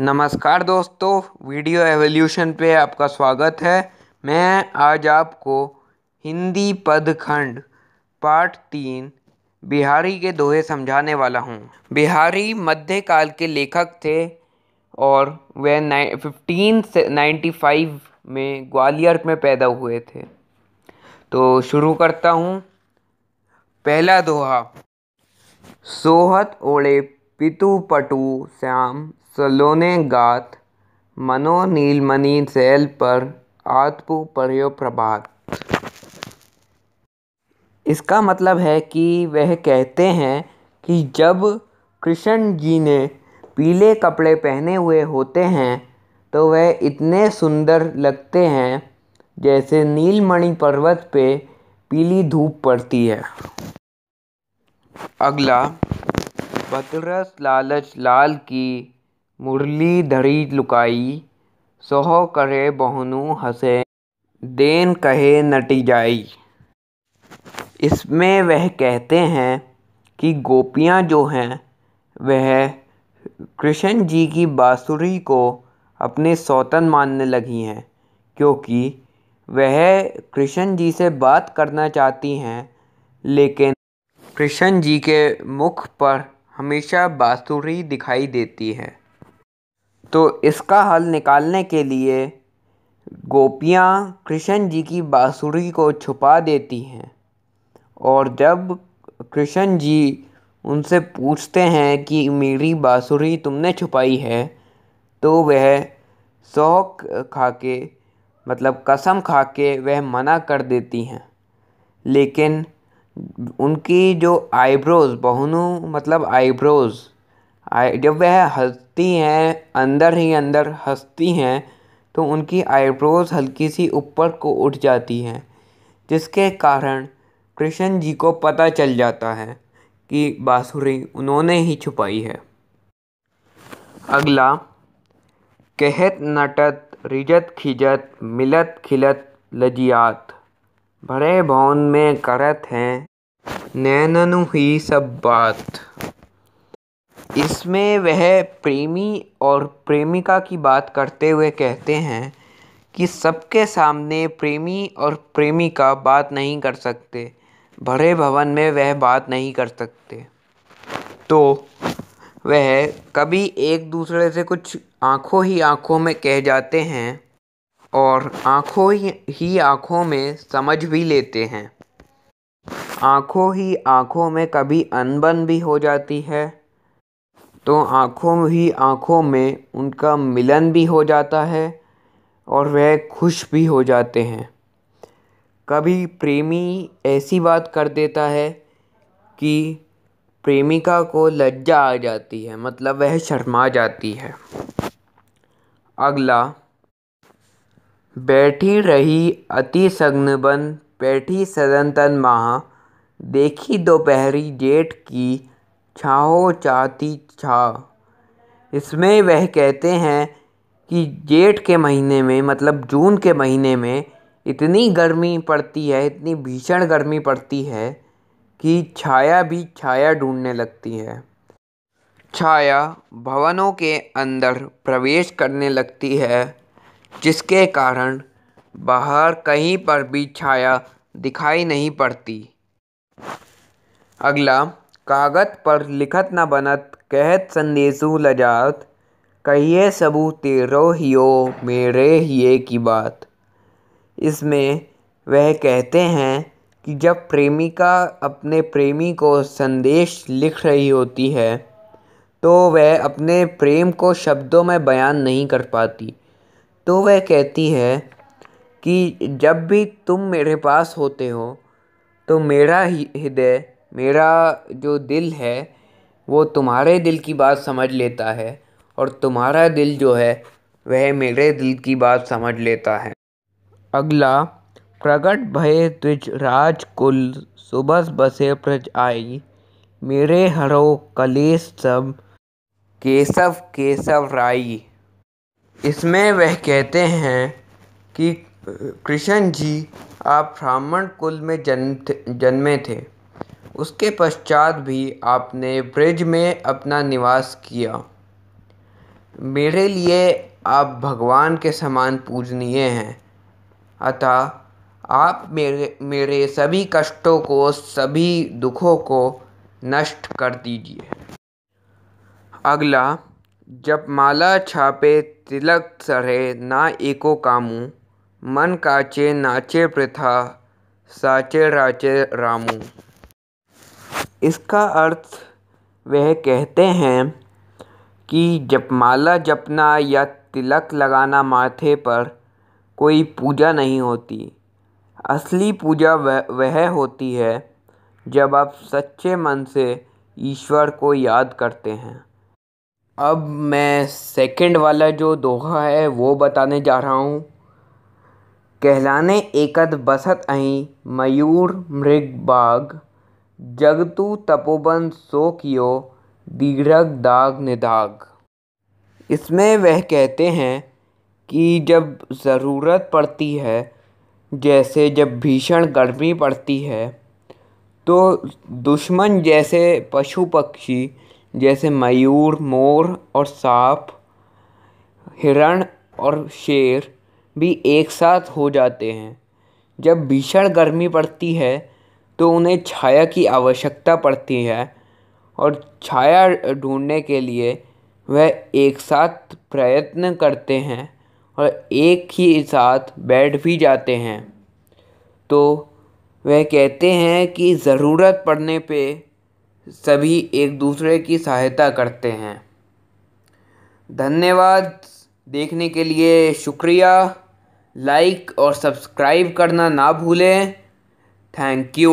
नमस्कार दोस्तों, video evolution पे आपका स्वागत है। मैं आज आपको हिंदी पदखंड पार्ट 3 बिहारी के दोहे समझाने वाला हूँ। बिहारी मध्यकाल के लेखक थे और वे 1595 में ग्वालियर में पैदा हुए थे। तो शुरू करता हूँ। पहला दोहा। सोहत ओढ़े पितु पटु श्याम सलोने गात, मनो नीलमणि सैल पर आतपु पर्यो प्रभात। इसका मतलब है कि वह कहते हैं कि जब कृष्ण जी ने पीले कपड़े पहने हुए होते हैं तो वह इतने सुंदर लगते हैं जैसे नीलमणि पर्वत पे पीली धूप पड़ती है। अगला। बदरस लालच लाल की मुरली धरी लुकाई, सोहो करे बहुनु हंसे देन कहे नटी जाई। इसमें वह कहते हैं कि गोपियाँ जो हैं वह कृष्ण जी की बांसुरी को अपने सौतन मानने लगी हैं, क्योंकि वह कृष्ण जी से बात करना चाहती हैं, लेकिन कृष्ण जी के मुख पर हमेशा बांसुरी दिखाई देती है। तो इसका हल निकालने के लिए गोपियाँ कृष्ण जी की बांसुरी को छुपा देती हैं, और जब कृष्ण जी उनसे पूछते हैं कि मेरी बांसुरी तुमने छुपाई है, तो वह शौक खाके मतलब कसम खाके वह मना कर देती हैं। लेकिन उनकी जो आईब्रोज बहुनु मतलब आईब्रोज जब वह हंसती हैं, अंदर ही अंदर हंसती हैं, तो उनकी आईब्रोज हल्की सी ऊपर को उठ जाती हैं, जिसके कारण कृष्ण जी को पता चल जाता है कि बांसुरी उन्होंने ही छुपाई है। अगला। कहत नटत रिजत खिजत मिलत खिलत लजियात, भरे भवन में करत हैं नैननु ही सब बात। इसमें वह प्रेमी और प्रेमिका की बात करते हुए कहते हैं कि सबके सामने प्रेमी और प्रेमिका बात नहीं कर सकते, भरे भवन में वह बात नहीं कर सकते। तो वह कभी एक दूसरे से कुछ आंखों ही आंखों में कह जाते हैं और आंखों ही आंखों में समझ भी लेते हैं। आंखों ही आंखों में कभी अनबन भी हो जाती है, तो आंखों ही आंखों में उनका मिलन भी हो जाता है और वह खुश भी हो जाते हैं। कभी प्रेमी ऐसी बात कर देता है कि प्रेमिका को लज्जा आ जाती है, मतलब वह शर्मा जाती है। अगला। बैठी रही अति सघन बन बैठी सदन तन माह, देखी दोपहरी जेठ की छाहो चाहती छा। इसमें वह कहते हैं कि जेठ के महीने में मतलब जून के महीने में इतनी गर्मी पड़ती है, इतनी भीषण गर्मी पड़ती है कि छाया भी छाया ढूंढने लगती है। छाया भवनों के अंदर प्रवेश करने लगती है, जिसके कारण बाहर कहीं पर भी छाया दिखाई नहीं पड़ती। अगला। कागज पर लिखत न बनत कहत संदेशु लजात, कहिए सबू तेरो हियो मेरे हिये की बात। इसमें वह कहते हैं कि जब प्रेमिका अपने प्रेमी को संदेश लिख रही होती है तो वह अपने प्रेम को शब्दों में बयान नहीं कर पाती, तो वह कहती है कि जब भी तुम मेरे पास होते हो तो मेरा हृदय, मेरा जो दिल है वो तुम्हारे दिल की बात समझ लेता है और तुम्हारा दिल जो है वह मेरे दिल की बात समझ लेता है। अगला। प्रगट भय द्विज राजकुल सुबस बसे प्रज आई, मेरे हरो कलेश सब केशव केशव राई। इसमें वह कहते हैं कि कृष्ण जी आप ब्राह्मण कुल में जन्मे थे, उसके पश्चात भी आपने ब्रज में अपना निवास किया, मेरे लिए आप भगवान के समान पूजनीय हैं, अतः आप मेरे मेरे सभी कष्टों को, सभी दुखों को नष्ट कर दीजिए। अगला, जपमाला छापे तिलक सरे ना एको कामू, मन काचे नाचे प्रथा साचे राचे रामू। इसका अर्थ वह कहते हैं कि जपमाला जपना या तिलक लगाना माथे पर कोई पूजा नहीं होती। असली पूजा वह होती है जब आप सच्चे मन से ईश्वर को याद करते हैं। अब मैं सेकंड वाला जो दोहा है वो बताने जा रहा हूँ। कहलाने एकद बसत अहीं मयूर मृग बाग, जगतु तपोबन सो कियो दीर्घ दाग निदाग। इसमें वह कहते हैं कि जब ज़रूरत पड़ती है, जैसे जब भीषण गर्मी पड़ती है, तो दुश्मन जैसे पशु पक्षी जैसे मयूर, मोर और सांप, हिरण और शेर भी एक साथ हो जाते हैं। जब भीषण गर्मी पड़ती है तो उन्हें छाया की आवश्यकता पड़ती है और छाया ढूंढने के लिए वह एक साथ प्रयत्न करते हैं और एक ही साथ बैठ भी जाते हैं। तो वह कहते हैं कि ज़रूरत पड़ने पे सभी एक दूसरे की सहायता करते हैं। धन्यवाद देखने के लिए, शुक्रिया। लाइक और सब्सक्राइब करना ना भूलें। Thank you.